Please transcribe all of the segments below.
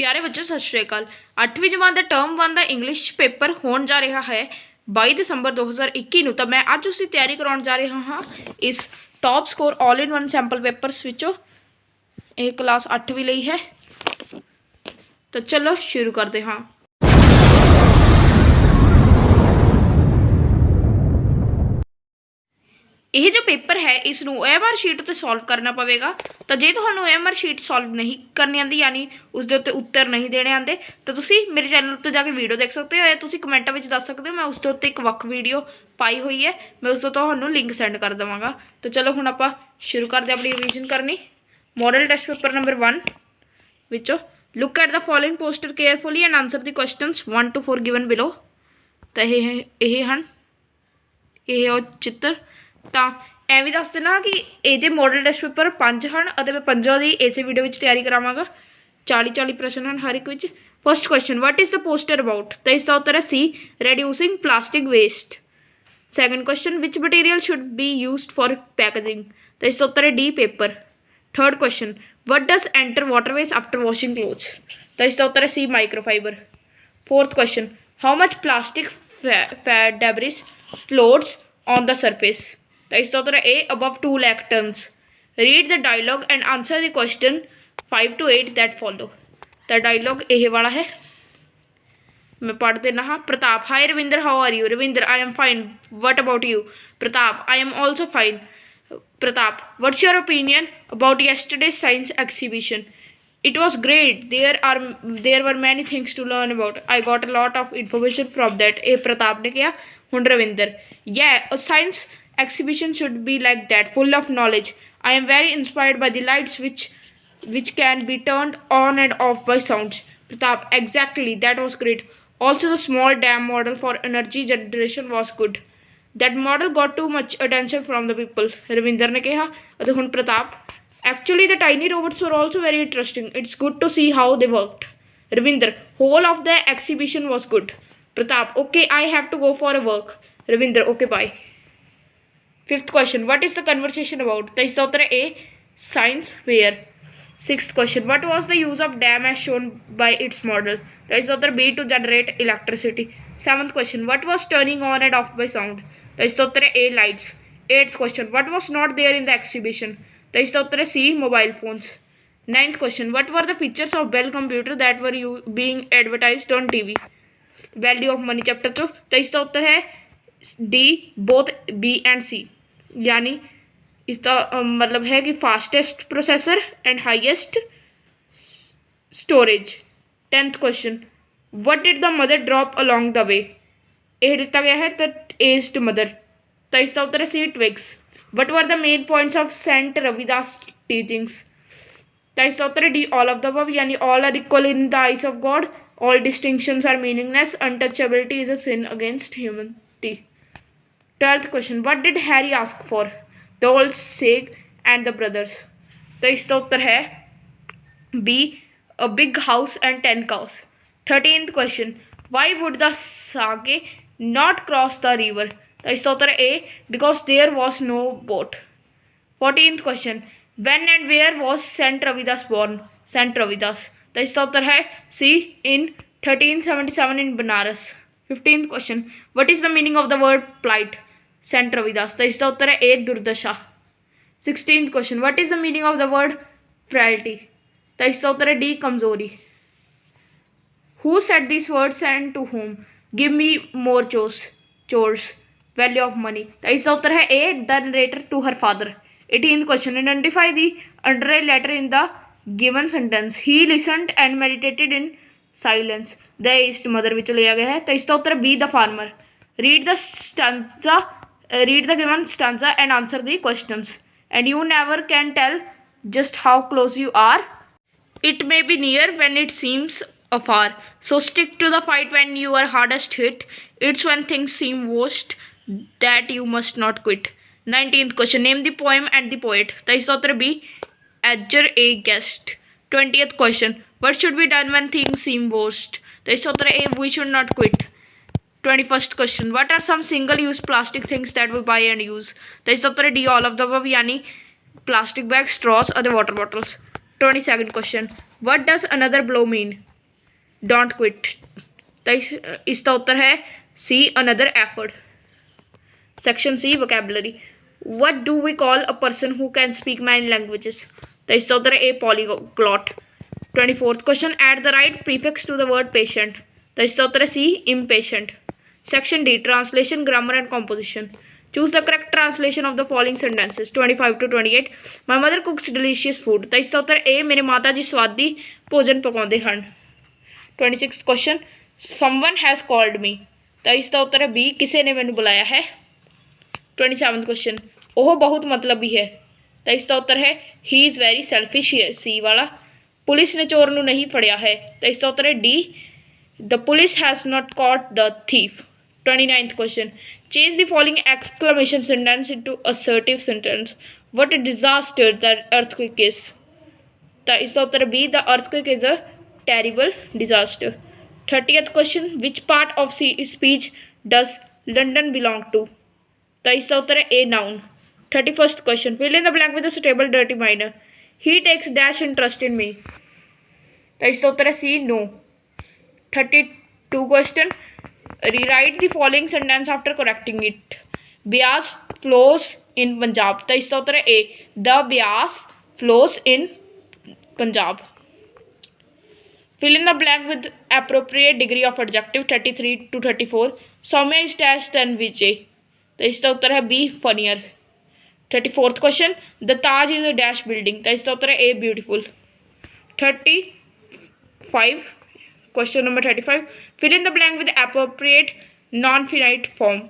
प्यारे बच्चों सत श्री अकाल। 8वीं जमात का टर्म 1 का इंग्लिश पेपर होने जा रहा है 22 दिसंबर 2021 ਨੂੰ। ਤਾਂ मैं अज उसकी तैयारी कराने जा रहा हाँ इस top score all in one sample papers विचों। यह क्लास 8वीं ਲਈ है। तो चलो शुरू करते हाँ। यह जो पेपर है इसनों OMR शीट उत्ते सॉल्व करना पवेगा। तो जे तुहानूं OMR शीट सॉल्व नहीं करनी आती यानी उसके उत्ते उत्तर नहीं देने आते तो तुसी मेरे चैनल उत्ते जाके वीडियो देख सकते हो या तुसी कमेंटा में दस सकते हो। मैं उसके उत्ते एक वक् वीडियो पाई हुई है, मैं उसको तुहानूं लिंक सेंड कर देवांगा। तो चलो हुण आपां शुरू करते अपनी रिवीजन करनी। मॉडल टेस्ट पेपर नंबर 1 विचों look at the following poster carefully and answer the questions 1 to 4 given below. तो ये हैं ये चित्र। तो ਐਂ ਵੀ ਦੱਸ ਦੇਣਾ कि ਇਹ ਜੇ मॉडल टेस्ट पेपर 5 हैं और मैं 5 की इस वीडियो में तैयारी करावांगा। 40 प्रश्न हैं हर एक which. First question what is the poster about. तो इसका उत्तर है C reducing plastic waste. Second question which material should be used for packaging. तो इसका उत्तर है D paper. Third question what does enter waterways after washing clothes. तो इसका उत्तर है C microfiber. Fourth question how much plastic fat debris floats on the surface. तो इसका उत्तर है A above 2 lakh turns. Read the dialogue and answer the question 5 to 8 that follow. तो dialogue यह वाला है, मैं पढ़ देना हाँ। Pratap hi Ravinder how are you. Ravinder I am fine what about you. Pratap I am also fine. Pratap what's your opinion about yesterday science exhibition. It was great. There were many things to learn about. I got a lot of information from that. ये प्रताप ने किया। हुण Ravinder yeah, a science exhibition should be like that, full of knowledge. I am very inspired by the lights which can be turned on and off by sounds. Pratap exactly, that was great. Also the small dam model for energy generation was good. That model got too much attention from the people. Ravinder ने कहा। और हुण Pratap actually the tiny robots were also very interesting. It's good to see how they worked. Ravinder whole of the exhibition was good. Pratap okay, I have to go for a work. Ravinder okay, bye. Fifth question what is the conversation about। तो इसका उत्तर है ए science fair. Sixth question what was the use of dam as shown by its model। तो इसका उत्तर B to generate electricity. Seventh question what was turning on and off by sound। तो इसका उत्तर है A lights. Eighth question what was not there in the exhibition। तो इसका उत्तर है C mobile phones. Ninth question what were the features of Bell computer that were being advertised on TV। Value of money chapter 2। तो इसका उत्तर है D both B and C, यानी इसका मतलब है कि fastest processor and highest storage. Tenth question what did the mother drop along the way. यह दिता गया है द एज्ड मदर। तो इसका उत्तर है C twigs. What were the main points of saint Ravidas teachings. तो इसका उत्तर है D all of the above, यानी all are equal in the eyes of God, all distinctions are meaningless, untouchability is a sin against humanity. 12th question what did Harry ask for. The old sage and the brothers. तो इसका उत्तर है B a big house and 10 cows। 13th question why would the sage not cross the river. तो इसका उत्तर है A because there was no boat. 14th question when and where was saint Ravidas born. Saint Ravidas. तो इसका उत्तर है C in 1377 in Banaras. 15th question what is the meaning of the word plight. Saint Ravidas. तो इसका उत्तर है ए दुर्दशा। 16th question what is the meaning of the word frailty. तो इसका उत्तर है डी कमजोरी। Who said this words and to whom. Give me more chores value of money. तो इसका उत्तर है A the narrator to her father. 18th question identify the under letter in the given sentence. He listened and meditated in silence. The east mother which लिया गया है। तो इसका उत्तर B the farmer. Read the given stanza and answer the questions. And you never can tell just how close you are. It may be near when it seems afar. So stick to the fight when you are hardest hit. It's when things seem worst that you must not quit. 19th question name the poem and the poet. तो इसका उत्तर B Edgar A. Guest। 20th question what should be done when things seem worst। तो इसका उत्तर ए we should not quit। 21st question what are some single use plastic things that we buy and use। तो इसका उत्तर है D all of the above, यानी plastic bag, straws और water bottles. 22nd question what does another blow mean। Don't quit. तो इसका उत्तर है C another effort. Section C vocabulary. What do we call a person who can speak many languages? तो इसका उत्तर है A polyglot. 24th question, add the right prefix to the word patient. तो इसका उत्तर है C impatient. Section D translation, grammar and composition. Choose the correct translation of the following sentences. 25 to 28, my mother कुक्स delicious food. तो इसका उत्तर ए मेरे माता जी स्वादी भोजन पकाते हैं। 26th question, someone has called me. तो इसका उत्तर है बी किसी ने मैंने बुलाया है। 27th क्वेश्चन, ओह बहुत मतलबी है। तो इसका उत्तर है ही इज़ वेरी सेल्फिश, सी वाला। पुलिस ने चोर नूं नहीं फड़िया है। तो इसका उत्तर है D the police has not caught the thief. 29th question, change the following exclamation sentence into assertive sentence. What a disaster the earthquake is. तो इसका उत्तर है B the earthquake is a terrible disaster. 30th question, which part of speech does London belong to. तो इसका उत्तर है A noun. 31st question, fill in the blank with a suitable determiner. He takes dash interest in me. तो इसका उत्तर है C no. 32 question, rewrite the following sentence after correcting it. Beas flows in Punjab. तो इसका उत्तर है A the Beas flows in Punjab. Fill in the blank with appropriate degree of adjective. 33 to 34, Saumya is dash than Vijay. तो इसका उत्तर है B funnier. 34th question, the Taj is a dash building. तो इसका उत्तर है A beautiful. 35 question number 35, fill in the blank with appropriate non finite form.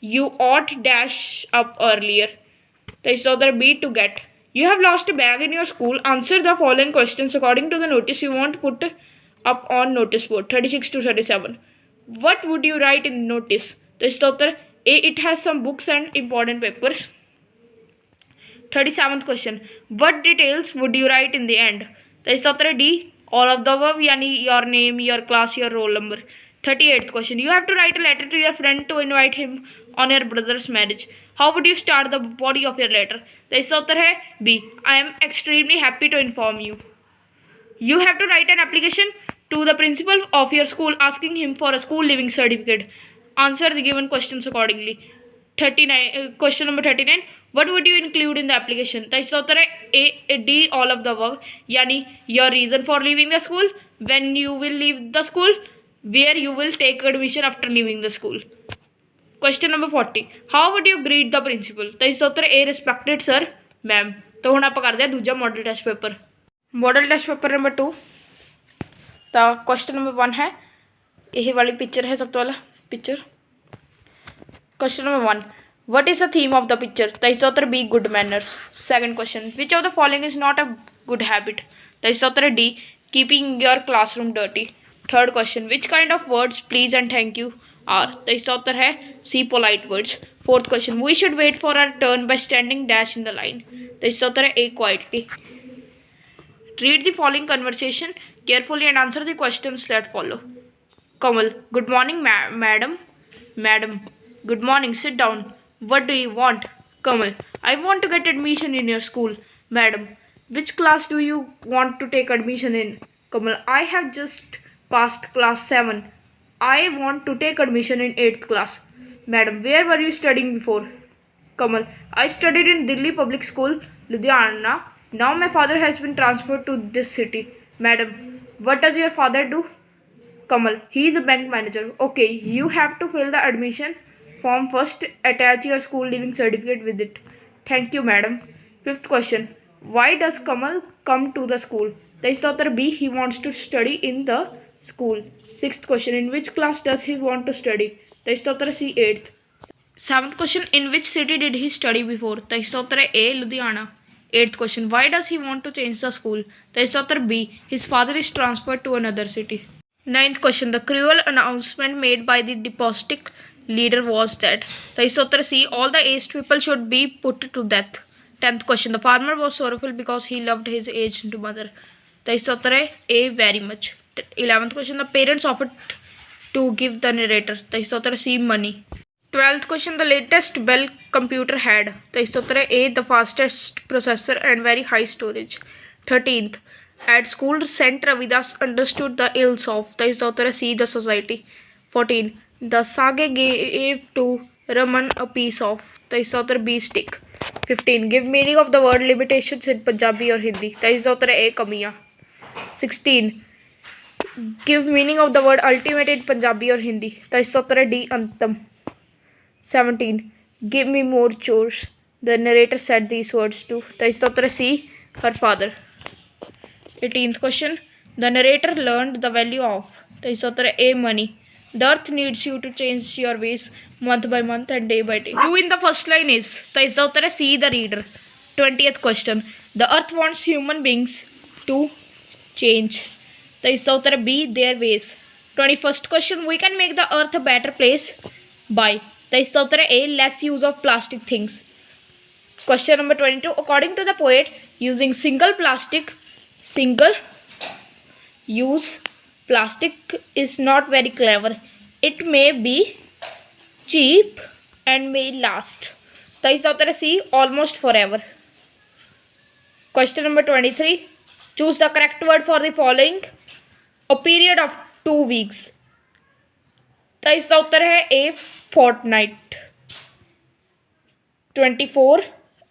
You ought dash up earlier. तो इसका उत्तर B to get. You have lost a bag in your school. Answer the following questions according to the notice you want put up on notice board. 36 to 37, what would you write in notice. तो इसका उत्तर A it has some books and important papers. 37th question, what details would you write in the end. तो इसका उत्तर है D all of the above, यानी your name, your class, your roll number. 38th question, you have to write a letter to your friend to invite him on your brother's marriage. How would you start the body of your letter. तो इसका उत्तर है B I am extremely happy to inform you. You have to write an application to the principal of your school asking him for a school living certificate. Answer the given questions accordingly. 39 question number 39, what would you include in the application। तो इसका उत्तर है A D all of the above, यानी your reason for leaving the school, when you will leave the school, where you will take admission after leaving the school. Question number 40, how would you greet the principal. तो इसका उत्तर ए रिस्पैक्टेड sir ma'am. तो हुण आपां करदे आ दूजा model test paper. Model test paper number 2 तो क्वेश्चन नंबर 1 है, यही वाली पिक्चर है सब तो वाला picture. Question number 1, what is the theme of the picture. तो इसका उत्तर B good manners. Second question, which of the following is not a good habit. तो इसका उत्तर है D keeping your classroom dirty. Third question, which kind of words please and thank you are. तो इसका उत्तर है C polite words. Fourth question, we should wait for our turn by standing dash in the line. तो इसका उत्तर है ए quietly. Read the following conversation carefully and answer the questions that follow. Kamal, good morning, madam. Madam, good morning. Sit down. What do you want? Kamal, I want to get admission in your school. Madam, which class do you want to take admission in? Kamal, I have just passed class 7. I want to take admission in 8th class. Madam, where were you studying before? Kamal, I studied in Delhi Public School, Ludhiana. Now my father has been transferred to this city. Madam, what does your father do? Kamal, he is a bank manager. Okay, you have to fill the admission form first. Attach your school leaving certificate with it. Thank you, madam. Fifth question, why does Kamal come to the school? The answer B, he wants to study in the school. Sixth question, in which class does he want to study? The answer C, 8th. Seventh question, in which city did he study before? The answer A, Ludhiana. 8th question, why does he want to change the school? The answer B, his father is transferred to another city. 9th question, the cruel announcement made by the despotic leader was that. The answer C, all the aged people should be put to death. 10th question, the farmer was sorrowful because he loved his aged mother. The answer A, very much. 11th question, the parents offered to give the narrator. The answer C, money. 12th question, the latest Bell computer had. The answer A, the fastest processor and very high storage. 13th, At school, Saint Ravidas understood the ills of, the is the author C, the society. 14. The sage gave to Raman a piece of, the is the author B, stick. 15. Give meaning of the word limitations in Punjabi or Hindi, the is the author A, kamiyan. 16. Give meaning of the word ultimate in Punjabi or Hindi, the is the author D, antam. 17. Give me more chores. The narrator said these words to, the is the author C, her father. 18th question. The narrator learned the value of, the is author A, money. The earth needs you to change your ways month by month and day by day. You in the first line is, the is author C, the reader. 20th question. The earth wants human beings to change, the is author B, their ways. 21st question. We can make the earth a better place by, the is author A, less use of plastic things. Question number 22. According to the poet, using single use plastic is not very clever. It may be cheap and may last, the is author C, almost forever. Question number 23. Choose the correct word for the following. A period of 2 weeks, the is the author है A, fortnight. 24.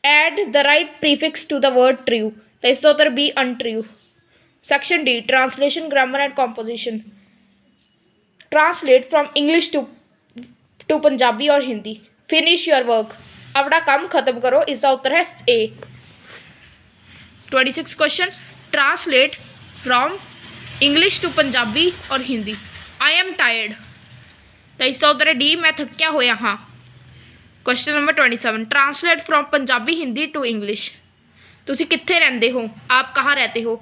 Add the right prefix to the word true, the is the author B, untrue. Section D. Translation, grammar and composition. Translate from English to Punjabi or Hindi. Finish your work. अपना काम खत्म करो, इसका उत्तर है A. 26 question. Translate from English to Punjabi or Hindi. I am tired, तो इसका उत्तर है D, मैं थक्या होया हाँ. Question number 27. Translate from Punjabi Hindi to English. तुसी कित्थे रहंदे हो, आप कहाँ रहते हो,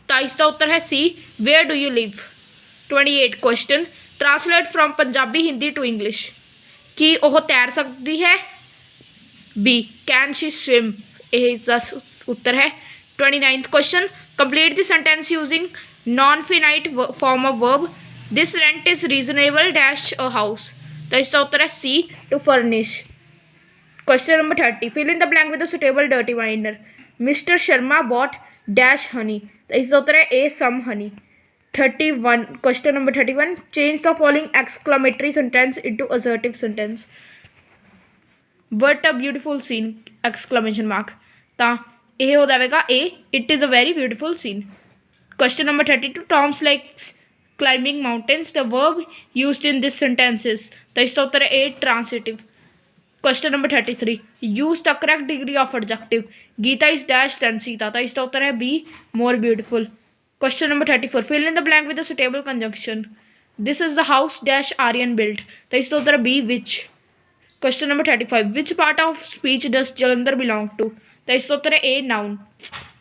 तो इसका उत्तर है C, where do you live. 28 question. Translate from Punjabi Hindi to English. कि ਉਹ तैर सकती है, B, can she swim, ਇਹ इसका उत्तर है. 29th question. Complete the sentence using non-finite form of verb. This rent is reasonable dash a house, तो इसका उत्तर है C, to furnish. Question number 30. Fill in the blank with a suitable dirty minor. Mr. Sharma bought dash honey, तो इसका उत्तर है A, some honey. 31. Question number 31. Change the following exclamatory sentence into assertive sentence. What a beautiful scene! Exclamation mark. ਤਾਂ ਇਹ ਹੋ ਜਾਵੇਗਾ A, it is a very beautiful scene. Question number 32. Tom likes climbing mountains. The verb used in this sentence is, तो इसका उत्तर है A, transitive. Question number 33. Use the correct degree of adjective. Geeta is dash than Sita, तो इसका उत्तर है B, more beautiful. Question number 34. Fill in the blank with a suitable conjunction. This is the house dash Aryan built, तो इसका उत्तर है B, which. Question number 35. Which part of speech does Jalandhar belong to, तो इसका उत्तर है A, noun.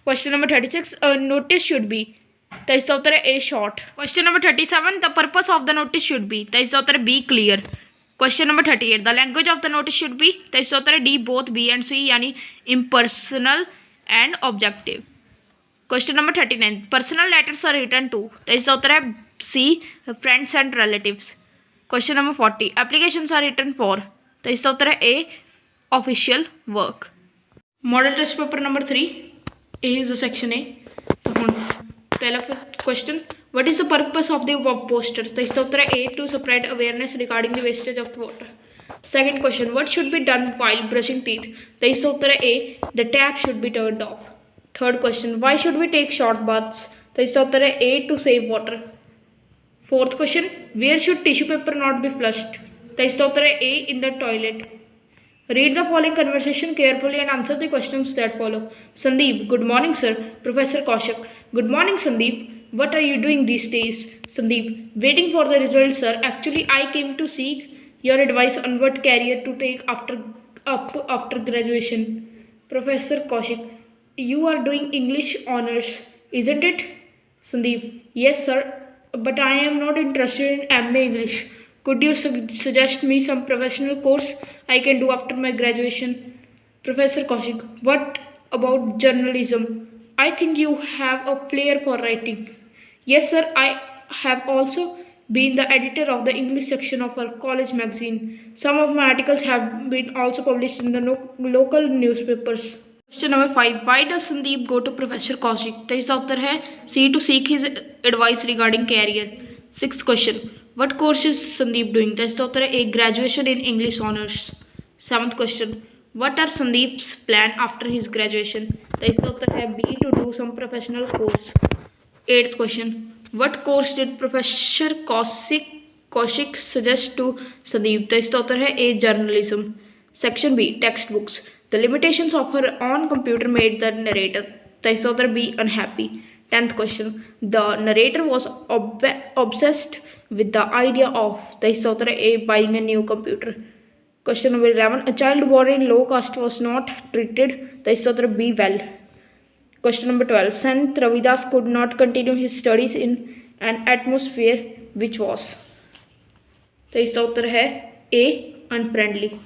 Question number 36. A notice should be, तो इसका उत्तर है A, short. Question number 37. The purpose of the notice should be, तो इसका उत्तर है B, clear. Question number 38. The language of the notice should be, तो इसका उत्तर है D, both B and C, यानी impersonal and objective. Question number 39. Personal letters are written to, तो इसका उत्तर है C, friends and relatives. Question number 40. Applications are written for, तो इसका उत्तर है A, official work. Model test paper number 3. A is the section A. तो ਹੁਣ पहला question. What is the purpose of the above poster? तो इसका उत्तर है A, to spread awareness regarding the wastage of water. Second question. What should be done while brushing teeth? तो इसका उत्तर है A, the tap should be turned off. Third question. Why should we take short baths? तो इसका उत्तर है A, to save water. Fourth question. Where should tissue paper not be flushed? तो इसका उत्तर है A, in the toilet. Read the following conversation carefully and answer the questions that follow. Sandeep. Good morning, sir. Professor Kaushik. Good morning, Sandeep. What are you doing these days? Sandeep. Waiting for the results, sir. Actually, I came to seek your advice on what career to take after graduation. Professor Kaushik. You are doing English honors, isn't it? Sandeep. Yes, sir. But I am not interested in MA English. Could you suggest me some professional course I can do after my graduation? Professor Kaushik. What about journalism? I think you have a flair for writing. Yes, sir. I have also been the editor of the English section of our college magazine. Some of my articles have been also published in the local newspapers. Question number 5, why does Sandeep go to professor Kaushik? तो इसका उत्तर है C, to seek his advice regarding career. 6th question, what course is Sandeep doing? तो इसका उत्तर है A, graduation in English honours. 7th question, what are Sandeep's plan after his graduation? तो इसका उत्तर है B, to do some professional course. 8th question, what course did professor Kaushik suggest to Sandeep? तो इसका उत्तर है A, journalism. Section B, text books, the limitations of her on computer made the narrator. तो इसका उत्तर B, unhappy. 10th question, the narrator was obsessed with the idea of. तो इसका उत्तर है ए, buying a new computer. Question number 11, a child born in low caste was not treated. तो इसका उत्तर B, well. Question number 12, Sant Ravidas could not continue his studies in an atmosphere which was. तो इसका उत्तर है ए, unfriendly.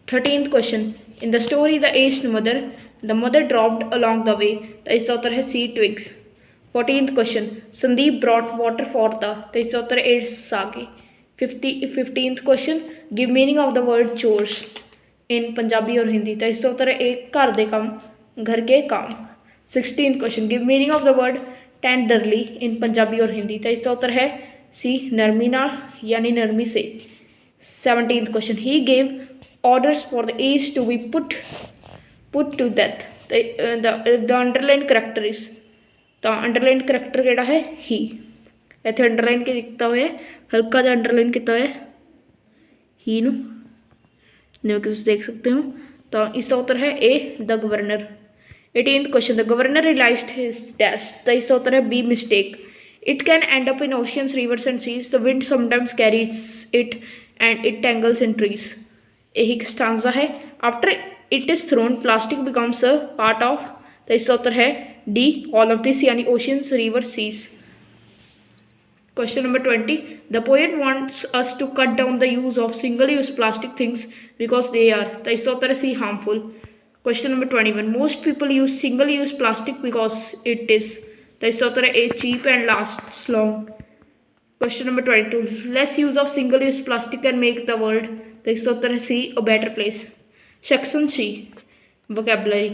13th question, in the story the aged mother, the mother dropped along the way. तो इसका उत्तर है सी, twigs. 14th question, Sandeep brought water for the. तो इसका उत्तर है ए, सागे. 15th question, give meaning of the word chores in Punjabi और हिंदी। तो इसका उत्तर है ए, घर दे काम, घर के काम। 16th question, give meaning of the word tenderly in Punjabi और हिंदी। तो इसका उत्तर है सी, नरमी नाल यानी नरमी से। 17th question, he gave orders for the age to be put to death. The underlined character is, तो अंडरलाइन करैक्टर केड़ा है ही। इतने अंडरलाइन के किया हुआ है, हल्का जा अंडरलाइन किया हुआ है ही नू, जिवें कि तुसीं देख सकते हो। तो इसका उत्तर है A, the governor. 18th question, the governor realized his dash. तो इसका उत्तर है B, mistake. It can end up in oceans, rivers and seas, the wind sometimes carries it and it tangles in trees. यही stanza है। After it is thrown plastic becomes a part of. तो इसका उत्तर है D, all of this यानी oceans, river, seas. Question number 20, the poet wants us to cut down the use of single use plastic things because they are. तो इसका उत्तर है C, harmful. Question number 21, most people use single use plastic because it is. तो इसका उत्तर है A, cheap and lasts long. Question number 22, less use of single use plastic can make the world. तो इसका उत्तर है C, a better place. Section C, vocabulary.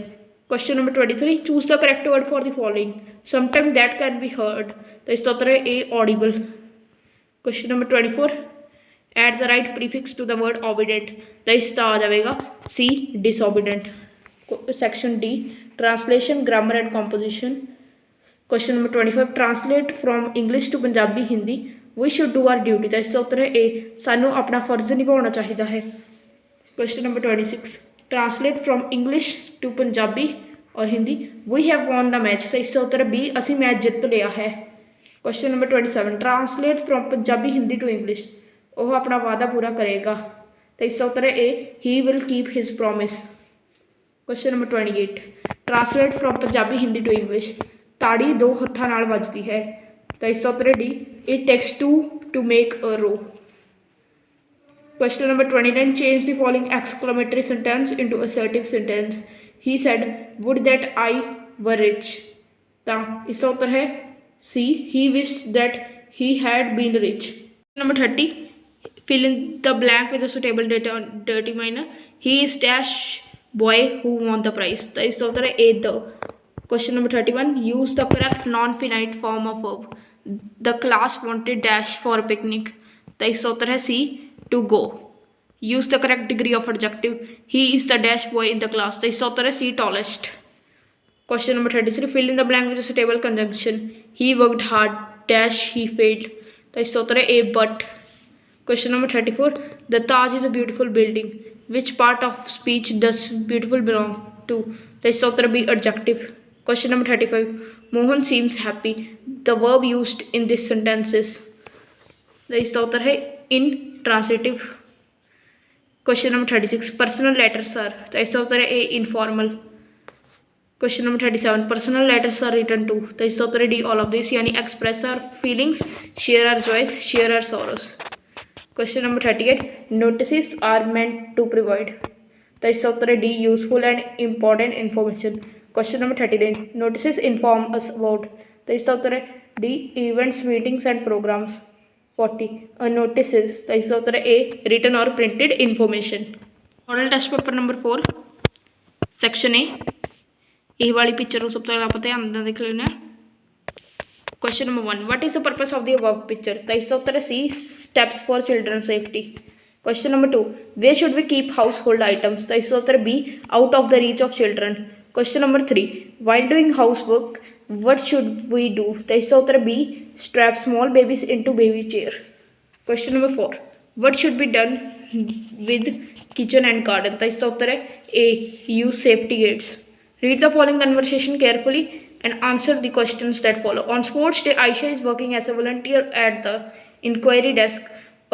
Question number 23, choose the correct word for the following, sometime that can be heard. तो इसका उत्तर है A, audible. Question number 24, add the right prefix to the word obedient. तो इसका आ जाएगा C, disobedient. Section D, translation, grammar and composition. Question number 25, translate from English to Punjabi Hindi, we should do our duty. तो इसका उत्तर है ए, सानू अपना फर्ज निभाना चाहिए है। Question number 26, translate from English to Punjabi और Hindi, we have won the match. तो इसका उत्तर है बी, असी मैच जित लिया है। Question number 27, translate from Punjabi Hindi to English, वह अपना वादा पूरा करेगा। तो इसका उत्तर है A, he will keep his promise. Question number 28, translate from Punjabi Hindi to English, ताड़ी दो हत्थां नाल वजदी है। तो इसका उत्तर है D, it takes two to make a row. Question number 29, change the following exclamatory sentence into assertive sentence, he said would that I were rich. तो इसका उत्तर है C, he wish that he had been rich. Number 30, fill in the blank with a suitable dirty minor, he is dash boy who won the prize। तो इसका उत्तर है A, the. Question number 31, use the correct non-finite form of verb, the class wanted dash for a picnic। तो इसका उत्तर है सी, to go। use the correct degree of adjective, he is the dash boy in the class। तो इसका उत्तर है सी, tallest। Question number 33, fill in the blank with a suitable conjunction, he worked hard dash he failed। तो इसका उत्तर है ए, but। Question number 34, the Taj is a beautiful building, which part of speech does beautiful belong to। तो इसका उत्तर है B, adjective। Question number 35, Mohan seems happy, the verb used in this sentence is। तो इसका उत्तर है intransitive। Question number 36, personal letters are। तो इसका उत्तर है ए, informal। Question number 37, personal letters are written to। तो इसका उत्तर है डी, all of this यानी express our feelings, share our joys, share our sorrows। Question number 38, notices are meant to provide। तो इसका उत्तर है D, useful and important information। Question number 39, notice inform us about. तो इसका उत्तर है D, events, meetings and programs. 40, notice. तो इसका उत्तर है ए, रिटन और printed information. Model test paper number 4, section A, ਇਹ ਵਾਲੀ ਪਿਕਚਰ ਨੂੰ ਸਭ ਤੋਂ ਪਹਿਲਾਂ ਆਪਾਂ ਧਿਆਨ ਨਾਲ ਦੇਖ ਲੈਂਦੇ ਹਾਂ। Question number 1, what is the purpose of the above picture? तो इसका उत्तर है C, steps for children safety. Question number 2, where should we keep household items? तो इसका उत्तर B, out of the reach of children. Question number 3, while doing housework what should we do? तो इसका उत्तर B, strap small babies into baby chair. Question number 4, what should be done with kitchen and garden? तो इसका उत्तर है A, use safety gates. Read the following conversation carefully and answer the questions that follow. On sports day, Aisha is working as a volunteer at the inquiry desk.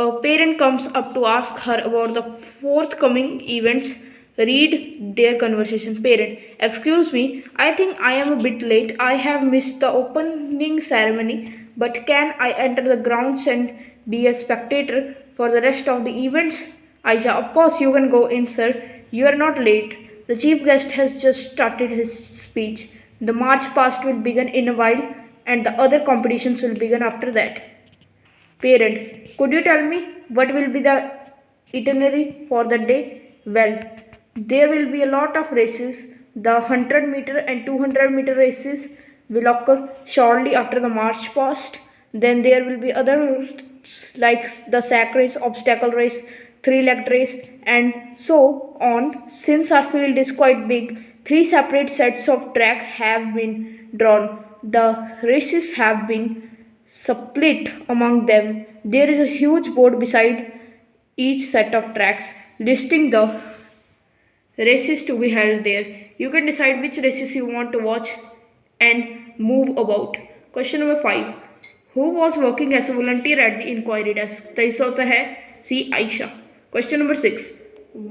A parent comes up to ask her about the forthcoming events. Read their conversation. Parent: excuse me, I think I am a bit late. I have missed the opening ceremony, but can I enter the grounds and be a spectator for the rest of the events? Aisha: of course you can go in, sir. You are not late. The chief guest has just started his speech. The march past will begin in a while and the other competitions will begin after that. Parent: could you tell me what will be the itinerary for the day? Well, there will be a lot of races. The 100-meter and 200-meter races will occur shortly after the march past. Then there will be others like the sack race, obstacle race, three-legged race, and so on. Since our field is quite big, 3 separate sets of track have been drawn. The races have been split among them. There is a huge board beside each set of tracks listing the races to be held there. You can decide which races you want to watch and move about. Question number 5, who was working as a volunteer at the inquiry desk? तो इसका उत्तर है सी, Ayesha. Question number 6,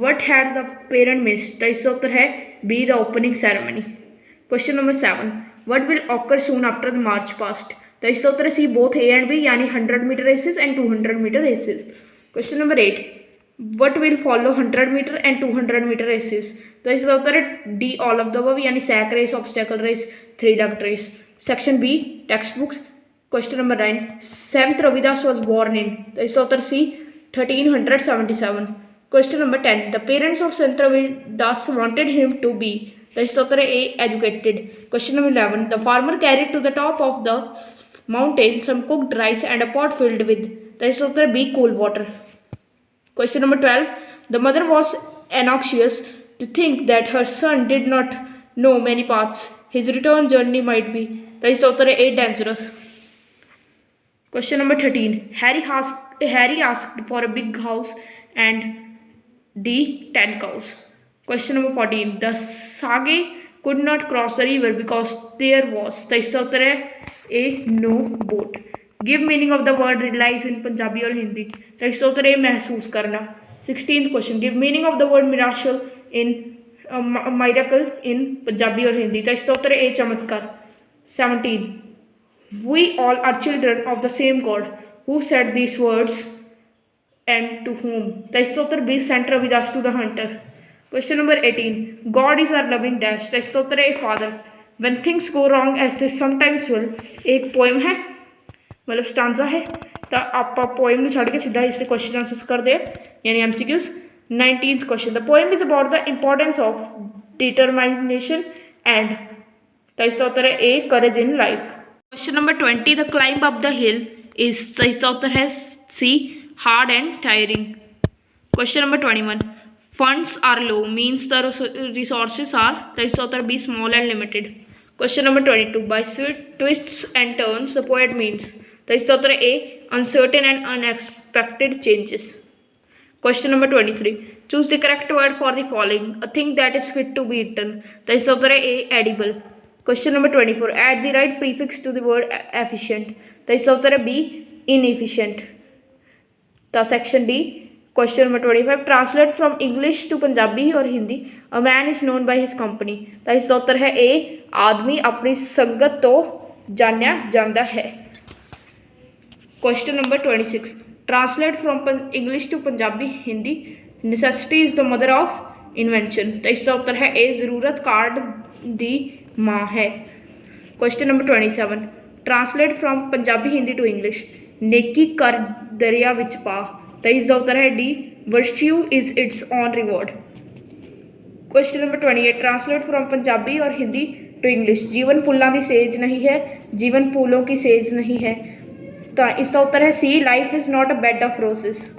what had the parent missed? तो इसका उत्तर है B, the opening ceremony. Question number 7, what will occur soon after the march past? तो इसका उत्तर है सी, बोथ ए एंड बी, यानी 100-meter races and 200-meter races। Question number 8, what will follow 100-meter and 200-meter races? तो इसका उत्तर है D, all of the above, यानी sack race, obstacle race, three legged race. Section B, text books. Question number 9, Sant Ravidas was born in? तो इसका उत्तर सी, 1377। Question number 10, the parents of Sant Ravidas wanted him to be? तो इसका उत्तर है ए, educated. Question number 11, the farmer carried to the top of the mountain some cooked rice and a pot filled with? तो इसका उत्तर है B, cool water। Question number 12, the mother was anxious to think that her son did not know many paths. His return journey might be? तो इसका उत्तर है ए, dangerous। Question number 13, Harry asked for a big house and D, 10 cows. Question number 14, the sage could not cross the river because there was? तो इसका उत्तर है ए, no boat। Give meaning of the word realize in Punjabi और हिंदी? तो इसका उत्तर है महसूस करना। 16th question, give meaning of the word miracle in Punjabi और हिंदी? तो इसका उत्तर है ए, चमत्कार। 17, we all are children of the same God. Who said these words and to whom? तो इसका उत्तर B, saint Ravidas to the hunter. Question number 18, God is our loving dash? तो इसका उत्तर है father. When things go wrong as they sometimes will, एक poem है, मतलब स्टांजा है। तो आप पोएम ਨੂੰ ਛੱਡ ਕੇ ਸਿੱਧਾ ਇਸ ਤੇ क्वेश्चन आंसर्स कर दे, यानी MCQs। 19th question, the poem is about the importance of determination and? तो इसका उत्तर है A, courage in life. Question number 20, the climb up the hill is? तो इसका उत्तर है सी, hard and tiring। Question number 21, funds are low means the resources are? तो इसका उत्तर B, small and limited। Question number 22, by twists and turns the poet means? तो इसका उत्तर ए, uncertain and unexpected changes। Question number 23, choose the correct word for the following: a thing that is fit to be eaten? तो इसका उत्तर है ए, edible। Question number 24, add the right prefix to the word efficient? तो इसका उत्तर है B, inefficient। तो section D. Question number 25, translate from English to Punjabi और Hindi? A man is known by his company? तो इसका उत्तर है ए, आदमी अपनी संगत तो जानिया जाता है। Question number 26, translate from English to Punjabi Hindi? Necessity is the mother of invention? तो इसका उत्तर है ए, ज़रूरत कार्ड दी माँ है। Question number 27, translate from Punjabi Hindi to English? नेकी कर दरिया विच पा? तो इसका उत्तर है D, virtue is its own reward. Question number 28, translate from Punjabi और हिंदी टू इंग्लिश। जीवन फुल्लां दी सेज नहीं है, जीवन फूलों की सेज नहीं है। तो इसका उत्तर है C, life is not a bed of roses.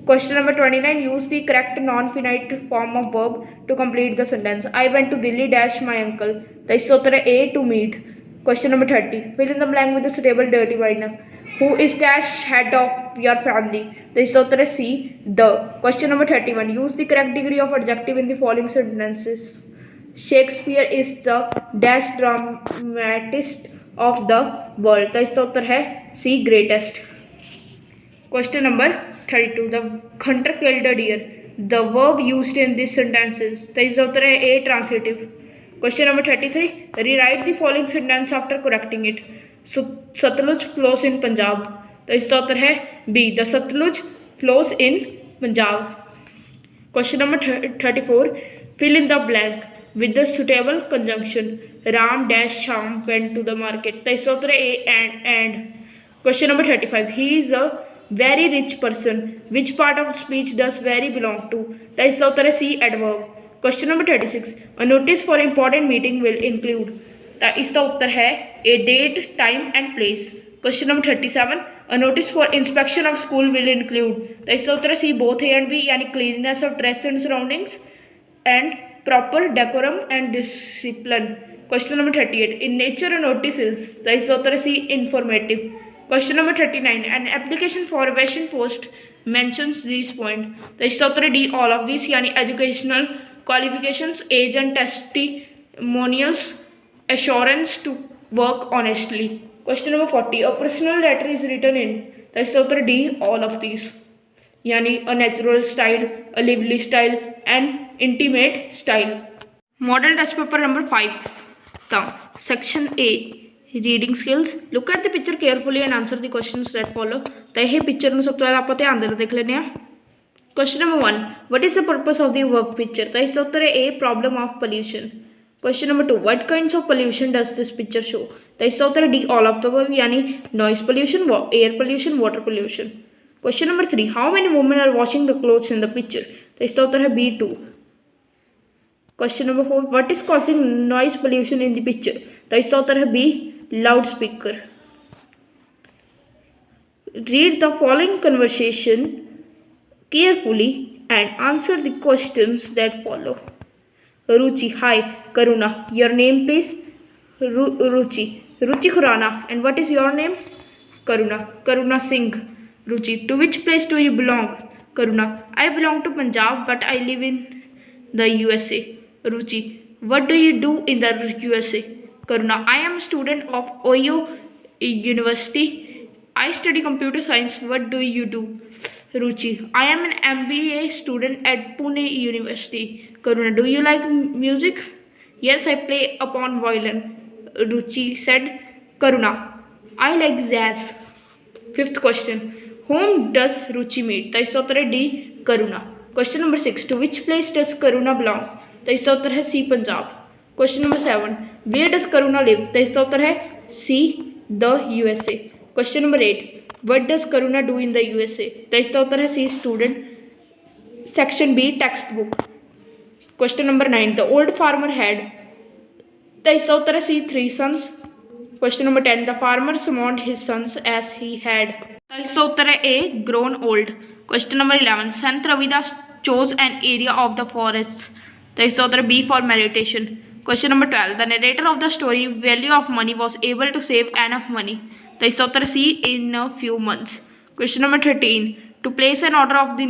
Question number 29, use the correct non finite form of verb to complete the sentence. I went to Delhi dash my uncle. तो इसका उत्तर है A, to meet. Question number 30, fill in the blank with the suitable determiner. Who is dash head of your family. तो इसका उत्तर है C, the. Question number 31, use the correct degree of adjective in the following sentences. Shakespeare is the dash dramatist of the world. तो इसका उत्तर है सी, greatest. Question number 32, the hunter killed a deer. The verb used in these sentences. तो इसका उत्तर है A, transitive. Question number 33, rewrite the following sentence after correcting it. Satluj flows in Punjab. तो इसका उत्तर है B, the Satluj flows in Punjab. Question number 34, fill in the blank with the suitable conjunction. Ram dash Sham went to the market. तो इसका उत्तर है A, and. Question number 35, he is a very rich person. Which part of speech does very belong to? तो इसका उत्तर है C, adverb. Question number 36, a notice for important meeting will include. तो इसका उत्तर है A, date, time and place. Question number 37, a notice for inspection of school will include. तो इसका उत्तर है C, both A and B, यानी cleanliness of dress and surroundings and proper decorum and discipline. Question number 38, in nature a notice is. तो इसका उत्तर है C, informative. Question number 39, an application for a Washington Post mentions these points. तो इसका उत्तर है D, all of these, यानी educational qualifications, age and testimonials, assurance to work honestly. Question number 40, a personal letter is written in. तो इसका उत्तर है D, all of these, यानी a natural style, a lively style and intimate style. Model test paper number 5. तो section A, reading skills. Look at the picture carefully and answer the questions that follow. तो यह picture में सब तो आप ध्यान देना देख लेने। Question number 1, what is the purpose of the work picture. तो इसका उत्तर है A, problem of pollution. Question number 2, what kinds of pollution does this picture show. तो इसका उत्तर है D, all of the above, यानी noise pollution, air pollution, water pollution. Question number 3, how many women are washing the clothes in the picture. तो इसका उत्तर है B, 2। Question number 4, what is causing noise pollution in the picture. तो इसका उत्तर है B, loudspeaker. Read the following conversation carefully and answer the questions that follow. Ruchi, hi. Karuna, your name please. Ruchi Khurana, and what is your name? Karuna Singh. Ruchi, to which place do you belong? Karuna, I belong to Punjab but I live in the USA. Ruchi, what do you do in the USA? Karuna, I am a student of Ohio University. I study computer science. What do you do? Ruchi, I am an MBA student at Pune University. Karuna, do you like music? Yes, I play upon violin. Ruchi said. Karuna, I like jazz. 5th question, whom does Ruchi meet? तो इसका उत्तर है D, Karuna. Question number 6, to which place does Karuna belong? तो इसका उत्तर है C, Punjab. Question number 7, where does Karuna live? तो इसका उत्तर है C, the USA. Question number 8, what does Karuna do in the USA? तो इसका उत्तर है C, student. Section B, textbook. Question number 9, the old farmer had. तो इसका उत्तर है C, 3 sons. Question number 10, the farmer summoned his sons as he had. तो इसका उत्तर है A, grown old. Question number 11, Sant Ravidas chose an area of the forest. तो इसका उत्तर B, for meditation. Question number 12, the narrator of the story Value of Money was able to save enough money. तो इसका उत्तर C, in a few months. Question number 13, to place an order the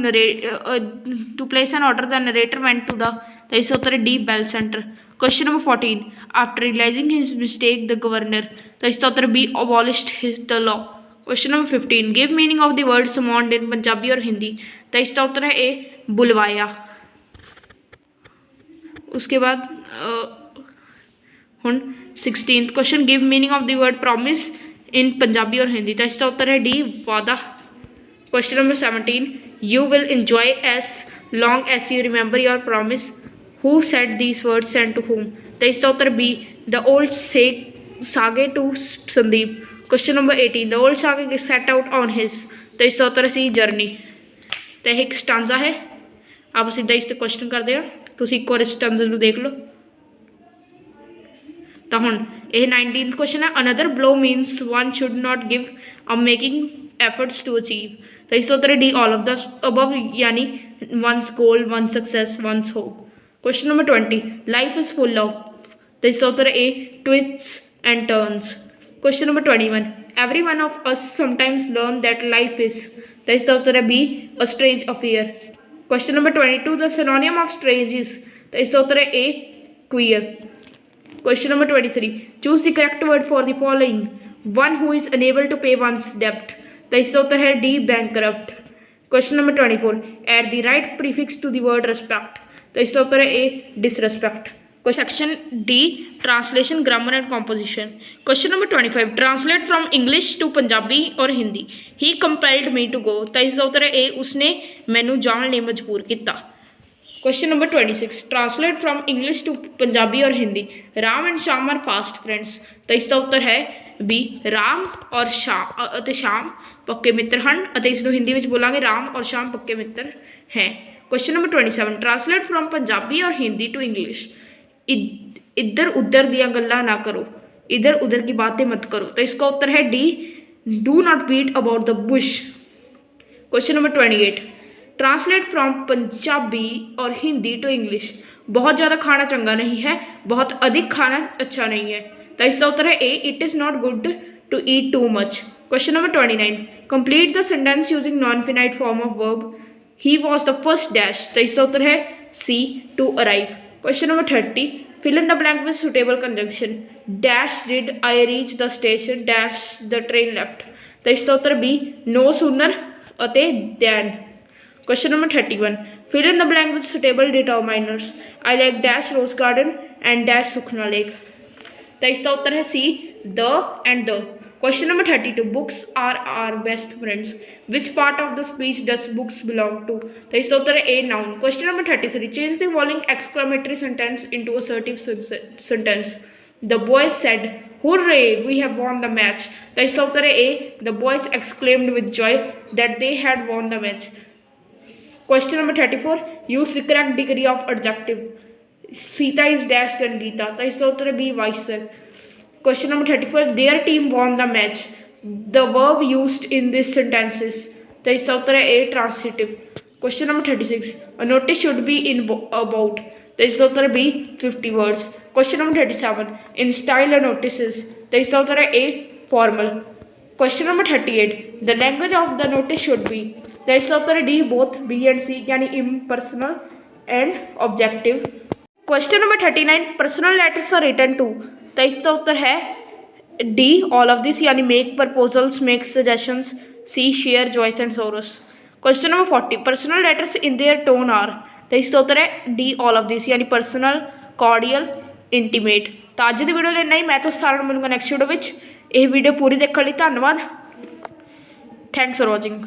narrator went to the. तो इसका उत्तर है D, Bell Center. Question number 14, after realizing his mistake the governor. तो इसका उत्तर B, abolished the law. Question number 15, give meaning of the word summoned in Punjabi और हिंदी. तो इसका उत्तर है A, बुलवाया। उसके बाद 16th question, give meaning of the word promise in Punjabi और हिंदी। तो इसका उत्तर है डी, वादा। Question number 17, you will enjoy as long as you remember your promise. Who said these words and to whom. तो इसका उत्तर B, the old sage to Sandeep. Question number 18, the old sage set out on his. तो इसका उत्तर है सी, journey. तो यह एक स्टांजा है, आप सीधा इस क्वेश्चन करते हैं। तुम एक बार स्टांजा देख लो। ਤਾਂ ਹੁਣ ਇਹ 19th ਕੁਐਸਚਨ ਹੈ। Another below means one should not give a making efforts to achieve. ਤਾਂ ਇਸ ਦਾ ਉੱਤਰ ਹੈ D all of the above, ਯਾਨੀ one's goal, one success, one's hope. Question number 20 life is full of. ਤਾਂ ਇਸ ਦਾ ਉੱਤਰ ਹੈ A twists and turns. Question number 21 every one of us sometimes learn that life is. ਤਾਂ ਇਸ ਦਾ ਉੱਤਰ ਹੈ B a strange affair. Question number 22 the synonym of strange is. ਤਾਂ ਇਸ ਦਾ ਉੱਤਰ ਹੈ ਏ ਕੁਈਅਰ। Question number 23 choose the correct word for the following one who is unable to pay one's debt। तो इसका उत्तर है D bankrupt। Question number 24 add the right prefix to the word respect। तो इसका उत्तर है ए disrespect। Section D translation grammar and composition। Question number 25 translate from English to Punjabi और Hindi. he compelled me to go। तो इसका उत्तर है ए उसने मैनू जान ਲਈ मजबूर किया। Question number 26 translate from English to Punjabi और Hindi Ram and Shyam are fast friends. तो इसका उत्तर है बी राम और श्याम पक्के मित्र हैं। इसको हिंदी में बोलांगे राम और श्याम पक्के मित्र हैं। Question number 27 translate from Punjabi और हिंदी टू इंग्लिश इधर उधर दियाँ गल्लां ना करो, इधर उधर की बातें मत करो। तो इसका उत्तर है D do not beat about the bush. Question number 28 translate from Punjabi और हिंदी टू इंग्लिश बहुत ज़्यादा खाना चंगा नहीं है, बहुत अधिक खाना अच्छा नहीं है। तो इसका उत्तर है A it is not good to eat too much. Question number 29 complete the sentence using non finite form of verb he was the first dash. तो इसका उत्तर है C to arrive. Question number 30 fill in the blank with suitable conjunction dash did I reach the station dash the train left. तो इसका उत्तर B no sooner अते than. Question number 31 fill in the blank with suitable determiners I like dash rose garden and dash Sukhna lake. तो इसका उत्तर है C the and the. Question number 32 books are are best friends which part of the speech does books belong to. तो इसका उत्तर है A noun. Question number 33 change the following exclamatory sentence into assertive sentence the boys said hurray we have won the match. तो इसका उत्तर है A the boys exclaimed with joy that they had won the match. Question number 34 use the correct degree of adjective Sita is dash than Gita. तो इसका उत्तर है B wiser. Question number 35 their team won the match the verb used in this sentences. तो इसका उत्तर है A transitive. Question number 36 a notice should be in about. तो इसका उत्तर है B 50 words. Question number 37 in style a notice. तो इसका उत्तर है A formal. Question number 38 the language of the notice should be. तो इसका उत्तर है D both B and C यानी impersonal and objective. Question number 39 personal letters are written to. तो इसका उत्तर है डी ऑल ऑफ दिस यानी make proposals make suggestions C share joys and sorrows. Question number 40 personal letters in their tone are. तो इसका उत्तर है D all of this यानी पर्सनल कॉर्डियल इंटीमेट। तो अज की वीडियो इन्ना ही मैं तो सारा मिलूंगा नैक्सट वीडियो में। यह वीडियो पूरी देखने लिए धन्यवाद। Thanks for watching.